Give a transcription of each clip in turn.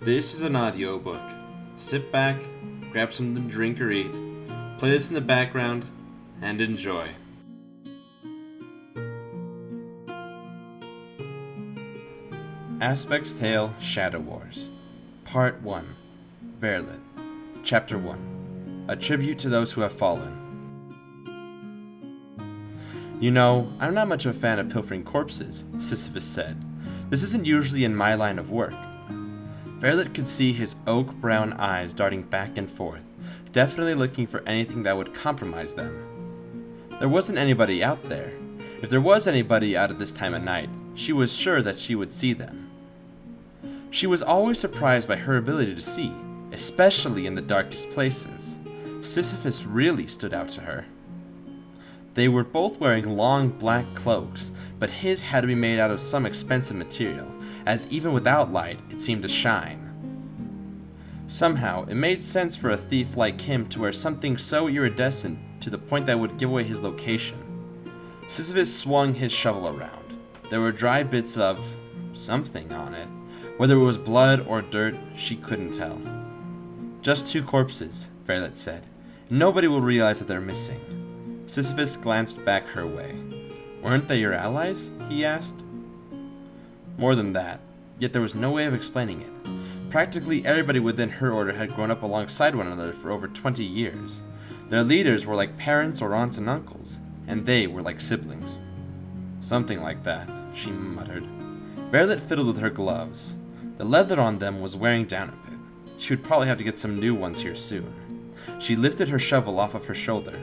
This is an audiobook. Sit back, grab something to drink or eat, play this in the background, and enjoy. Aspect's Tale Shadow Wars Part 1 Verlate Chapter 1 A Tribute to Those Who Have Fallen. You know, I'm not much of a fan of pilfering corpses, Sisyphus said. This isn't usually in my line of work. Verlate could see his oak-brown eyes darting back and forth, definitely looking for anything that would compromise them. There wasn't anybody out there. If there was anybody out at this time of night, she was sure that she would see them. She was always surprised by her ability to see, especially in the darkest places. Sisyphus really stood out to her. They were both wearing long black cloaks, but his had to be made out of some expensive material, as even without light, it seemed to shine. Somehow, it made sense for a thief like him to wear something so iridescent to the point that would give away his location. Sisyphus swung his shovel around. There were dry bits of something on it. Whether it was blood or dirt, she couldn't tell. Just two corpses, Verlate said. Nobody will realize that they're missing. Sisyphus glanced back her way. Weren't they your allies? He asked. More than that, yet there was no way of explaining it. Practically everybody within her order had grown up alongside one another for over 20 years. Their leaders were like parents or aunts and uncles, and they were like siblings. Something like that, she muttered. Verlate fiddled with her gloves. The leather on them was wearing down a bit. She would probably have to get some new ones here soon. She lifted her shovel off of her shoulder.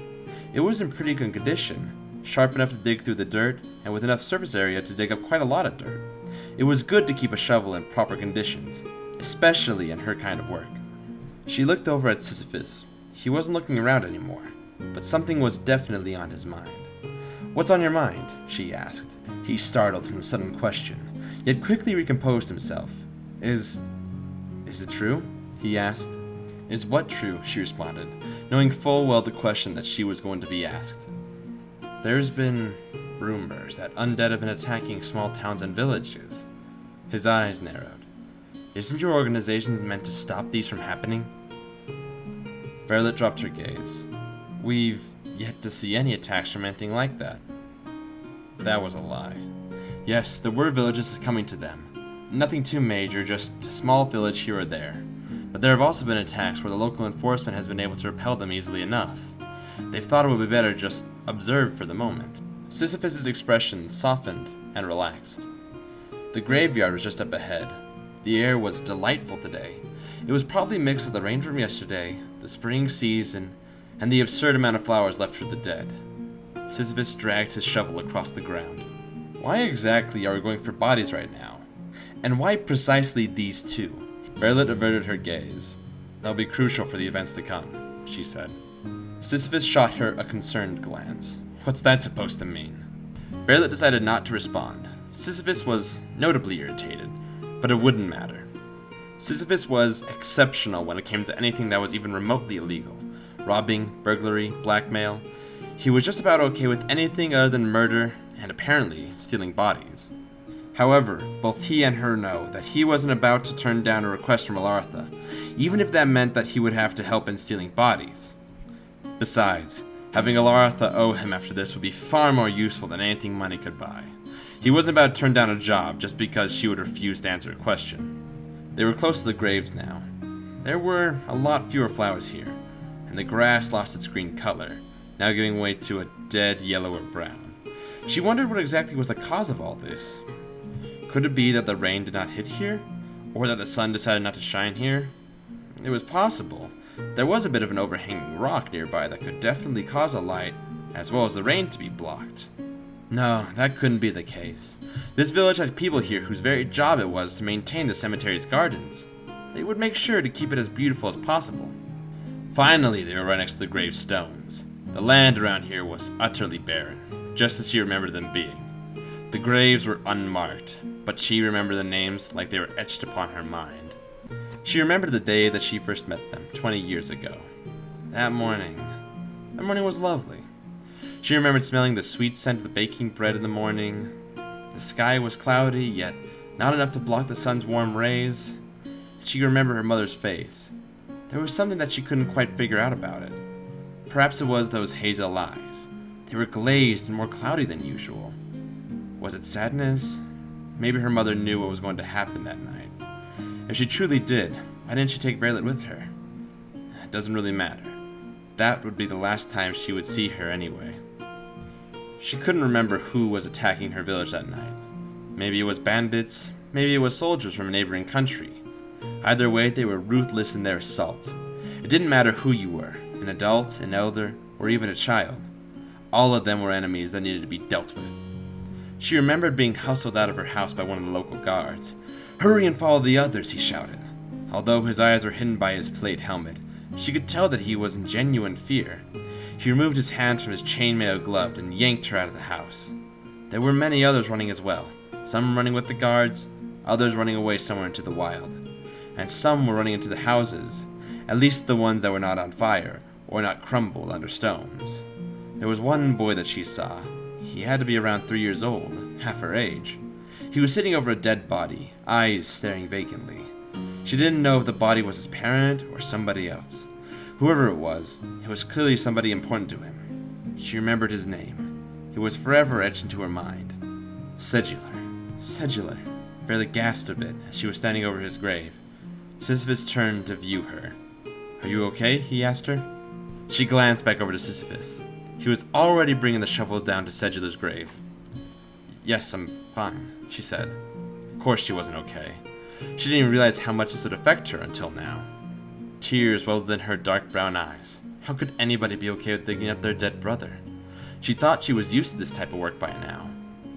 It was in pretty good condition, sharp enough to dig through the dirt, and with enough surface area to dig up quite a lot of dirt. It was good to keep a shovel in proper conditions, especially in her kind of work. She looked over at Sisyphus. He wasn't looking around anymore, but something was definitely on his mind. "What's on your mind?" she asked. He startled from the sudden question, yet quickly recomposed himself. Is it true?" he asked. "Is what true?" she responded, knowing full well the question that she was going to be asked. "There's been rumors that undead have been attacking small towns and villages." His eyes narrowed. "Isn't your organization meant to stop these from happening?" Verlate dropped her gaze. "We've yet to see any attacks from anything like that." That was a lie. Yes, there were villages coming to them. Nothing too major, just a small village here or there. But there have also been attacks where the local enforcement has been able to repel them easily enough. They've thought it would be better just observe for the moment. Sisyphus's expression softened and relaxed. The graveyard was just up ahead. The air was delightful today. It was probably a mix of the rain from yesterday, the spring season, and the absurd amount of flowers left for the dead. Sisyphus dragged his shovel across the ground. "Why exactly are we going for bodies right now? And why precisely these two?" Verlate averted her gaze. "They'll be crucial for the events to come," she said. Sisyphus shot her a concerned glance. "What's that supposed to mean?" Verlate decided not to respond. Sisyphus was notably irritated, but it wouldn't matter. Sisyphus was exceptional when it came to anything that was even remotely illegal. Robbing, burglary, blackmail. He was just about okay with anything other than murder and apparently stealing bodies. However, both he and her know that he wasn't about to turn down a request from Alartha, even if that meant that he would have to help in stealing bodies. Besides, having Alartha owe him after this would be far more useful than anything money could buy. He wasn't about to turn down a job just because she would refuse to answer a question. They were close to the graves now. There were a lot fewer flowers here, and the grass lost its green color, now giving way to a dead yellow or brown. She wondered what exactly was the cause of all this. Could it be that the rain did not hit here? Or that the sun decided not to shine here? It was possible. There was a bit of an overhanging rock nearby that could definitely cause a light, as well as the rain, to be blocked. No, that couldn't be the case. This village had people here whose very job it was to maintain the cemetery's gardens. They would make sure to keep it as beautiful as possible. Finally, they were right next to the gravestones. The land around here was utterly barren, just as she remembered them being. The graves were unmarked, but she remembered the names like they were etched upon her mind. She remembered the day that she first met them, 20 years ago. That morning was lovely. She remembered smelling the sweet scent of the baking bread in the morning. The sky was cloudy, yet not enough to block the sun's warm rays. She could remember her mother's face. There was something that she couldn't quite figure out about it. Perhaps it was those hazel eyes. They were glazed and more cloudy than usual. Was it sadness? Maybe her mother knew what was going to happen that night. If she truly did, why didn't she take Verlate with her? It doesn't really matter. That would be the last time she would see her anyway. She couldn't remember who was attacking her village that night. Maybe it was bandits, maybe it was soldiers from a neighboring country. Either way, they were ruthless in their assault. It didn't matter who you were, an adult, an elder, or even a child. All of them were enemies that needed to be dealt with. She remembered being hustled out of her house by one of the local guards. "Hurry and follow the others," he shouted. Although his eyes were hidden by his plate helmet, she could tell that he was in genuine fear. He removed his hands from his chainmail glove and yanked her out of the house. There were many others running as well, some running with the guards, others running away somewhere into the wild. And some were running into the houses, at least the ones that were not on fire or not crumbled under stones. There was one boy that she saw. He had to be around 3 years old, half her age. He was sitting over a dead body, eyes staring vacantly. She didn't know if the body was his parent or somebody else. Whoever it was clearly somebody important to him. She remembered his name. It was forever etched into her mind. Celum. Celum. Verlate gasped a bit as she was standing over his grave. Sisyphus turned to view her. "Are you okay?" he asked her. She glanced back over to Sisyphus. He was already bringing the shovel down to Celum's grave. "Yes, I'm fine," she said. Of course she wasn't okay. She didn't even realize how much this would affect her until now. Tears welled in her dark brown eyes. How could anybody be okay with digging up their dead brother? She thought she was used to this type of work by now.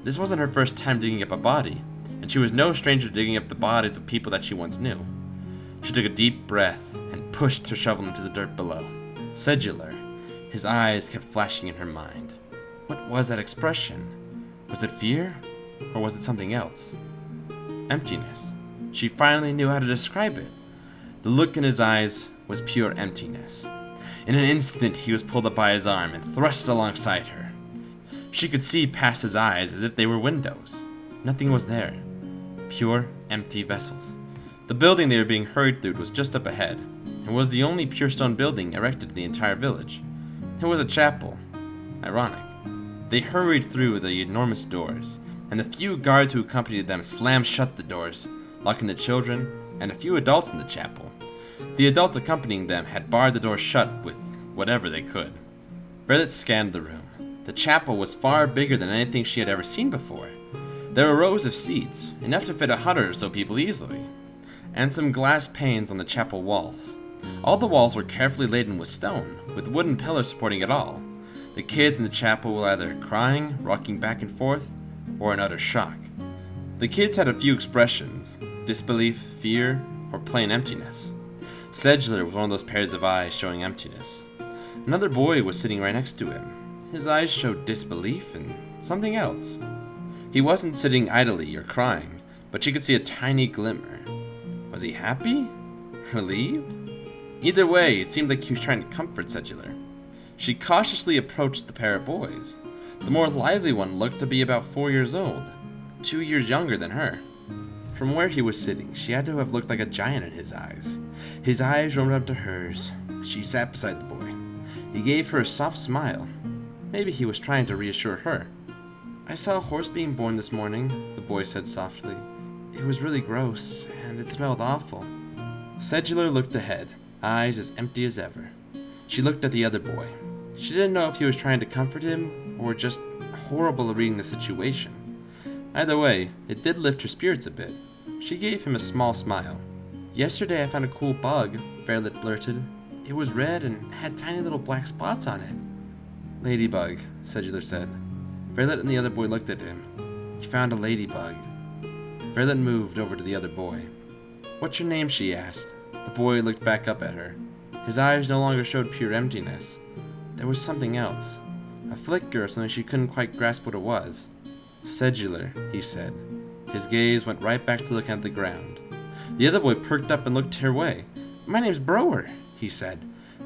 This wasn't her first time digging up a body, and she was no stranger to digging up the bodies of people that she once knew. She took a deep breath and pushed her shovel into the dirt below. Celum. His eyes kept flashing in her mind. What was that expression? Was it fear? Or was it something else? Emptiness. She finally knew how to describe it. The look in his eyes was pure emptiness. In an instant, he was pulled up by his arm and thrust alongside her. She could see past his eyes as if they were windows. Nothing was there. Pure, empty vessels. The building they were being hurried through was just up ahead, and was the only pure stone building erected in the entire village. It was a chapel. Ironic. They hurried through the enormous doors, and the few guards who accompanied them slammed shut the doors, locking the children and a few adults in the chapel. The adults accompanying them had barred the doors shut with whatever they could. Verlate scanned the room. The chapel was far bigger than anything she had ever seen before. There were rows of seats, enough to fit 100 or so people easily, and some glass panes on the chapel walls. All the walls were carefully laden with stone, with wooden pillars supporting it all. The kids in the chapel were either crying, rocking back and forth, or in utter shock. The kids had a few expressions: disbelief, fear, or plain emptiness. Celum was one of those pairs of eyes showing emptiness. Another boy was sitting right next to him. His eyes showed disbelief and something else. He wasn't sitting idly or crying, but she could see a tiny glimmer. Was he happy? Relieved? Either way, it seemed like he was trying to comfort Celum. She cautiously approached the pair of boys. The more lively one looked to be about 4 years old, 2 years younger than her. From where he was sitting, she had to have looked like a giant in his eyes. His eyes roamed up to hers. She sat beside the boy. He gave her a soft smile. Maybe he was trying to reassure her. "I saw a horse being born this morning," the boy said softly. "It was really gross, and it smelled awful." Celum looked ahead, eyes as empty as ever. She looked at the other boy. She didn't know if he was trying to comfort him, or just horrible at reading the situation. Either way, it did lift her spirits a bit. She gave him a small smile. "Yesterday I found a cool bug," Verlate blurted. "It was red and had tiny little black spots on it." "Ladybug," Celum said. Verlate and the other boy looked at him. "You found a ladybug." Verlate moved over to the other boy. "What's your name?" she asked. The boy looked back up at her. His eyes no longer showed pure emptiness. There was something else. A flicker of something she couldn't quite grasp what it was. "Celum," he said. His gaze went right back to looking at the ground. The other boy perked up and looked her way. "My name's Brower," he said,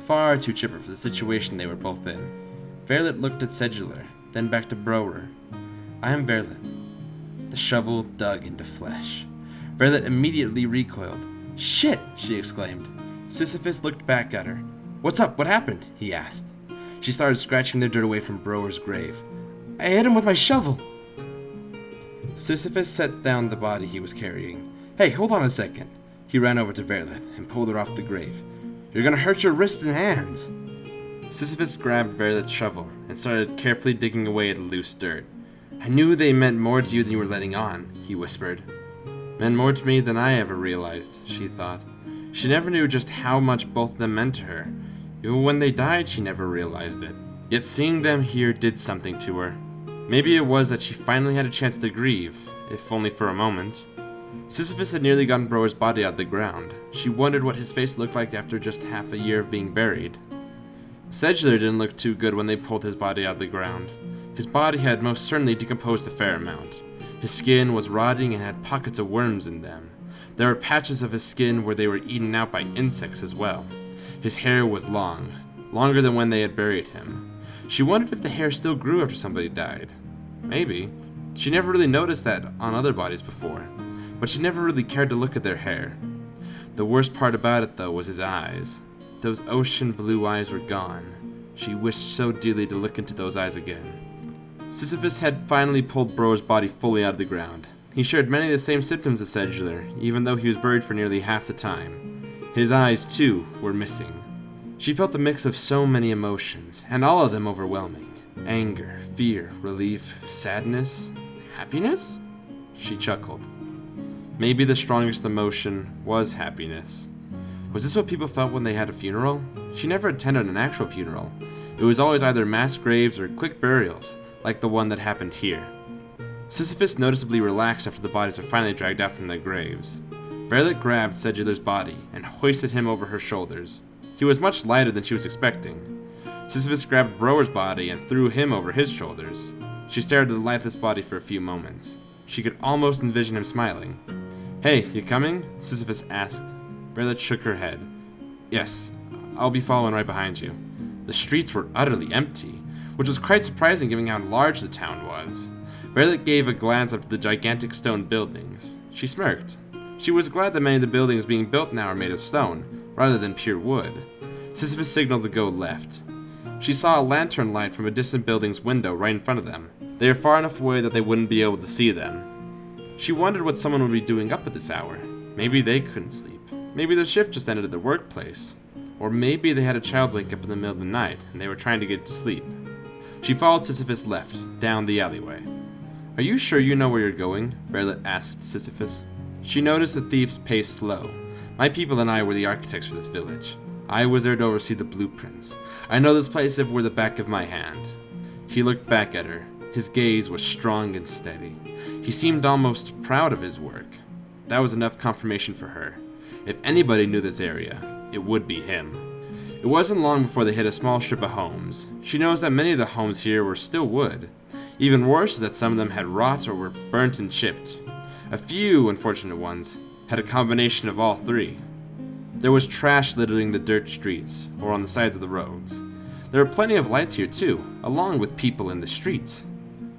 far too chipper for the situation they were both in. Verlate looked at Celum, then back to Brower. "I am Verlate." The shovel dug into flesh. Verlate immediately recoiled. "Shit!" she exclaimed. Sisyphus looked back at her. "What's up? What happened?" he asked. She started scratching the dirt away from Brower's grave. "I hit him with my shovel." Sisyphus set down the body he was carrying. "Hey, hold on a second." He ran over to Verlate and pulled her off the grave. "You're gonna hurt your wrists and hands." Sisyphus grabbed Verlate's shovel and started carefully digging away at the loose dirt. "I knew they meant more to you than you were letting on," he whispered. "Meant more to me than I ever realized," she thought. She never knew just how much both of them meant to her. Even when they died, she never realized it. Yet seeing them here did something to her. Maybe it was that she finally had a chance to grieve, if only for a moment. Sisyphus had nearly gotten Brower's body out of the ground. She wondered what his face looked like after just half a year of being buried. Celum didn't look too good when they pulled his body out of the ground. His body had most certainly decomposed a fair amount. His skin was rotting and had pockets of worms in them. There were patches of his skin where they were eaten out by insects as well. His hair was long, longer than when they had buried him. She wondered if the hair still grew after somebody died. Maybe. She never really noticed that on other bodies before, but she never really cared to look at their hair. The worst part about it, though, was his eyes. Those ocean blue eyes were gone. She wished so dearly to look into those eyes again. Sisyphus had finally pulled Brower's body fully out of the ground. He shared many of the same symptoms as Celum, even though he was buried for nearly half the time. His eyes, too, were missing. She felt a mix of so many emotions, and all of them overwhelming. Anger, fear, relief, sadness, happiness? She chuckled. Maybe the strongest emotion was happiness. Was this what people felt when they had a funeral? She never attended an actual funeral. It was always either mass graves or quick burials, like the one that happened here. Sisyphus noticeably relaxed after the bodies were finally dragged out from their graves. Verlate grabbed Celum's body and hoisted him over her shoulders. He was much lighter than she was expecting. Sisyphus grabbed Brower's body and threw him over his shoulders. She stared at the lifeless body for a few moments. She could almost envision him smiling. "Hey, you coming?" Sisyphus asked. Verlate shook her head. "Yes, I'll be following right behind you." The streets were utterly empty, which was quite surprising given how large the town was. Verlate gave a glance up to the gigantic stone buildings. She smirked. She was glad that many of the buildings being built now are made of stone, rather than pure wood. Sisyphus signaled to go left. She saw a lantern light from a distant building's window right in front of them. They were far enough away that they wouldn't be able to see them. She wondered what someone would be doing up at this hour. Maybe they couldn't sleep. Maybe their shift just ended at their workplace. Or maybe they had a child wake up in the middle of the night and they were trying to get to sleep. She followed Sisyphus left, down the alleyway. "Are you sure you know where you're going?" Verlate asked Sisyphus. She noticed the thief's pace slow. "My people and I were the architects for this village. I was there to oversee the blueprints. I know this place as if it were the back of my hand." He looked back at her. His gaze was strong and steady. He seemed almost proud of his work. That was enough confirmation for her. If anybody knew this area, it would be him. It wasn't long before they hit a small strip of homes. She noticed that many of the homes here were still wood. Even worse is that some of them had rot or were burnt and chipped. A few, unfortunate ones, had a combination of all three. There was trash littering the dirt streets, or on the sides of the roads. There were plenty of lights here too, along with people in the streets.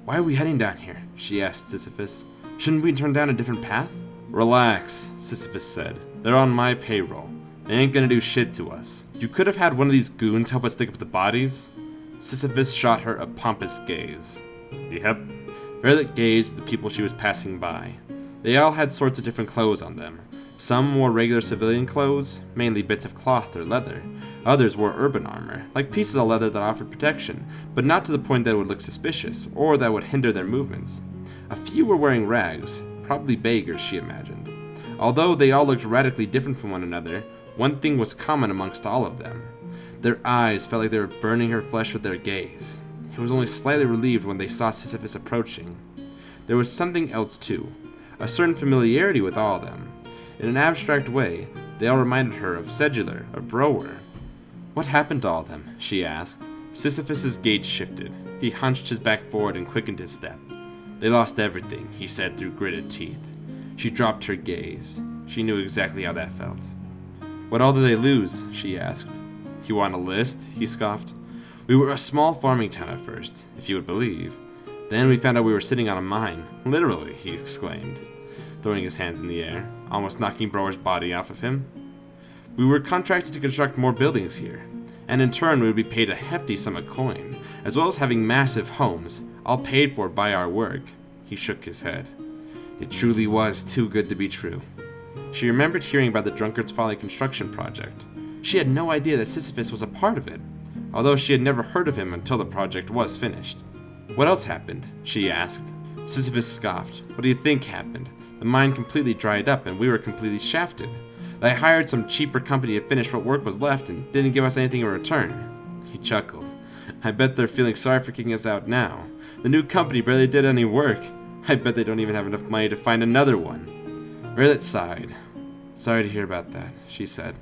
"Why are we heading down here?" she asked Sisyphus. "Shouldn't we turn down a different path?" "Relax," Sisyphus said. "They're on my payroll. They ain't gonna do shit to us. You could have had one of these goons help us dig up the bodies." Sisyphus shot her a pompous gaze. "Yep." Verlate gazed at the people she was passing by. They all had sorts of different clothes on them. Some wore regular civilian clothes, mainly bits of cloth or leather. Others wore urban armor, like pieces of leather that offered protection, but not to the point that it would look suspicious, or that would hinder their movements. A few were wearing rags, probably beggars, she imagined. Although they all looked radically different from one another, one thing was common amongst all of them. Their eyes felt like they were burning her flesh with their gaze. He was only slightly relieved when they saw Sisyphus approaching. There was something else too, a certain familiarity with all of them. In an abstract way, they all reminded her of Celum or Brower. "What happened to all of them?" she asked. Sisyphus's gait shifted. He hunched his back forward and quickened his step. "They lost everything," he said through gritted teeth. She dropped her gaze. She knew exactly how that felt. "What all did they lose?" she asked. "You want a list?" he scoffed. "We were a small farming town at first, if you would believe. Then we found out we were sitting on a mine. Literally," he exclaimed, throwing his hands in the air. almost knocking Brower's body off of him. We were contracted to construct more buildings here, and in turn we would be paid a hefty sum of coin, as well as having massive homes, all paid for by our work. He shook his head. It truly was too good to be true. She remembered hearing about the Drunkard's Folly construction project. She had no idea that Sisyphus was a part of it, although she had never heard of him until the project was finished. What else happened? She asked. Sisyphus scoffed. What do you think happened? The mine completely dried up and we were completely shafted. They hired some cheaper company to finish what work was left and didn't give us anything in return. He chuckled. I bet they're feeling sorry for kicking us out now. The new company barely did any work. I bet they don't even have enough money to find another one. Verlate sighed. Sorry to hear about that, she said.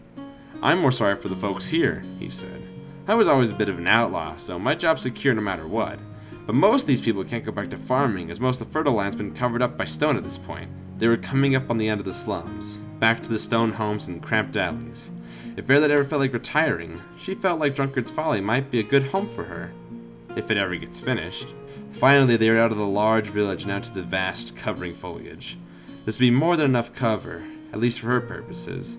I'm more sorry for the folks here, he said. I was always a bit of an outlaw, so my job's secure no matter what. But most of these people can't go back to farming, as most of the fertile land's been covered up by stone at this point. They were coming up on the end of the slums, back to the stone homes and cramped alleys. If Verlate ever felt like retiring, she felt like Drunkard's Folly might be a good home for her. If it ever gets finished. Finally, they were out of the large village and out to the vast, covering foliage. This would be more than enough cover, at least for her purposes.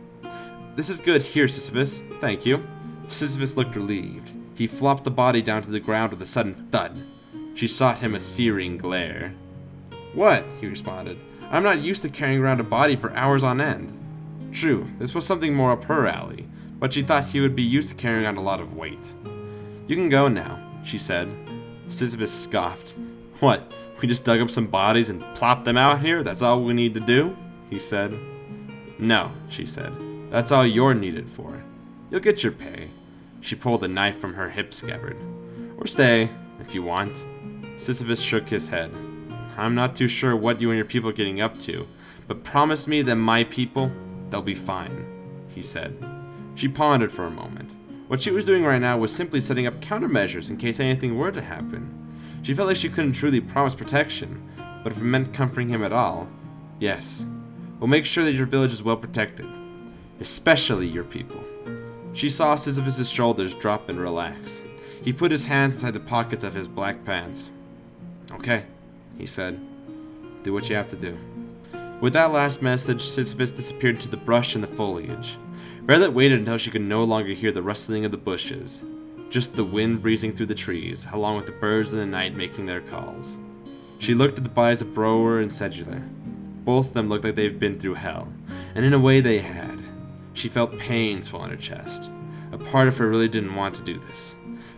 This is good here, Sisyphus. Thank you. Sisyphus looked relieved. He flopped the body down to the ground with a sudden thud. She shot him a searing glare. What? He responded. I'm not used to carrying around a body for hours on end. True, this was something more up her alley, but she thought he would be used to carrying on a lot of weight. You can go now, she said. Sisyphus scoffed. What, we just dug up some bodies and plopped them out here? That's all we need to do? He said. No, she said. That's all you're needed for. You'll get your pay. She pulled a knife from her hip scabbard. Or stay, if you want. Sisyphus shook his head. I'm not too sure what you and your people are getting up to, but promise me that my people, they'll be fine, he said. She pondered for a moment. What she was doing right now was simply setting up countermeasures in case anything were to happen. She felt like she couldn't truly promise protection, but if it meant comforting him at all, yes. We'll make sure that your village is well protected, especially your people. She saw Sisyphus' shoulders drop and relax. He put his hands inside the pockets of his black pants. Okay, he said. Do what you have to do. With that last message, Sisyphus disappeared into the brush and the foliage. Verlate waited until she could no longer hear the rustling of the bushes, just the wind breezing through the trees, along with the birds in the night making their calls. She looked at the bodies of Brower and Celum. Both of them looked like they've been through hell, and in a way they had. She felt pain swell in her chest. A part of her really didn't want to do this,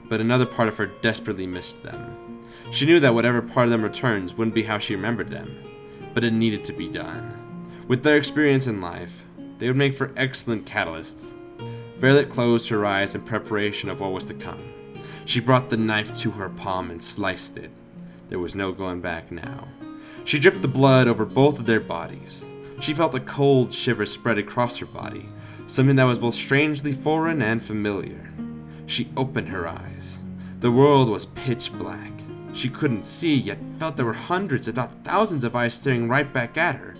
but another part of her desperately missed them. She knew that whatever part of them returns wouldn't be how she remembered them, but it needed to be done. With their experience in life, they would make for excellent catalysts. Verlate closed her eyes in preparation of what was to come. She brought the knife to her palm and sliced it. There was no going back now. She dripped the blood over both of their bodies. She felt a cold shiver spread across her body, something that was both strangely foreign and familiar. She opened her eyes. The world was pitch black. She couldn't see, yet felt there were hundreds, if not thousands of eyes staring right back at her.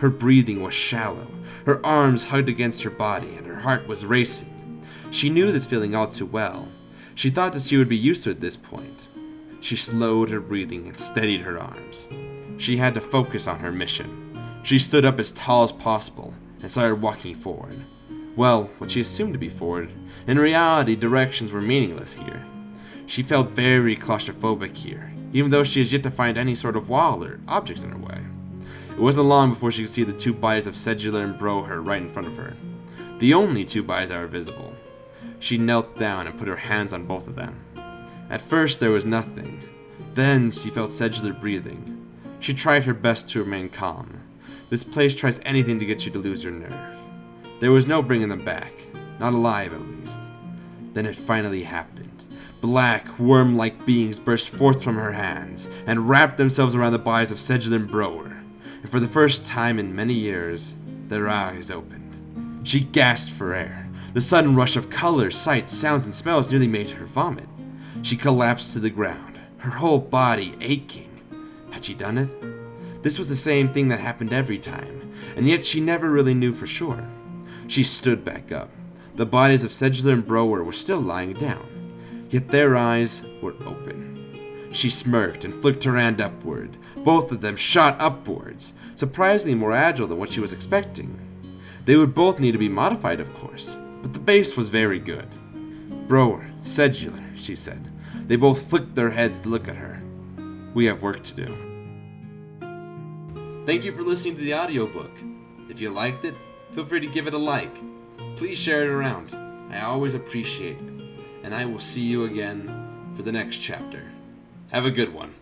Her breathing was shallow. Her arms hugged against her body, and her heart was racing. She knew this feeling all too well. She thought that she would be used to it at this point. She slowed her breathing and steadied her arms. She had to focus on her mission. She stood up as tall as possible and started walking forward. Well, what she assumed to be forward. In reality, directions were meaningless here. She felt very claustrophobic here, even though she has yet to find any sort of wall or object in her way. It wasn't long before she could see the two bodies of Celum and Brower right in front of her. The only two bodies that were visible. She knelt down and put her hands on both of them. At first there was nothing. Then she felt Celum breathing. She tried her best to remain calm. This place tries anything to get you to lose your nerve. There was no bringing them back. Not alive, at least. Then it finally happened. Black, worm-like beings burst forth from her hands and wrapped themselves around the bodies of Celum and Brower. And for the first time in many years, their eyes opened. She gasped for air. The sudden rush of colors, sights, sounds, and smells nearly made her vomit. She collapsed to the ground, her whole body aching. Had she done it? This was the same thing that happened every time, and yet she never really knew for sure. She stood back up. The bodies of Celum and Brower were still lying down, yet their eyes were open. She smirked and flicked her hand upward. Both of them shot upwards, surprisingly more agile than what she was expecting. They would both need to be modified, of course, but the base was very good. Broer, Sedular, she said. They both flicked their heads to look at her. We have work to do. Thank you for listening to the audiobook. If you liked it, feel free to give it a like. Please share it around. I always appreciate it. And I will see you again for the next chapter. Have a good one.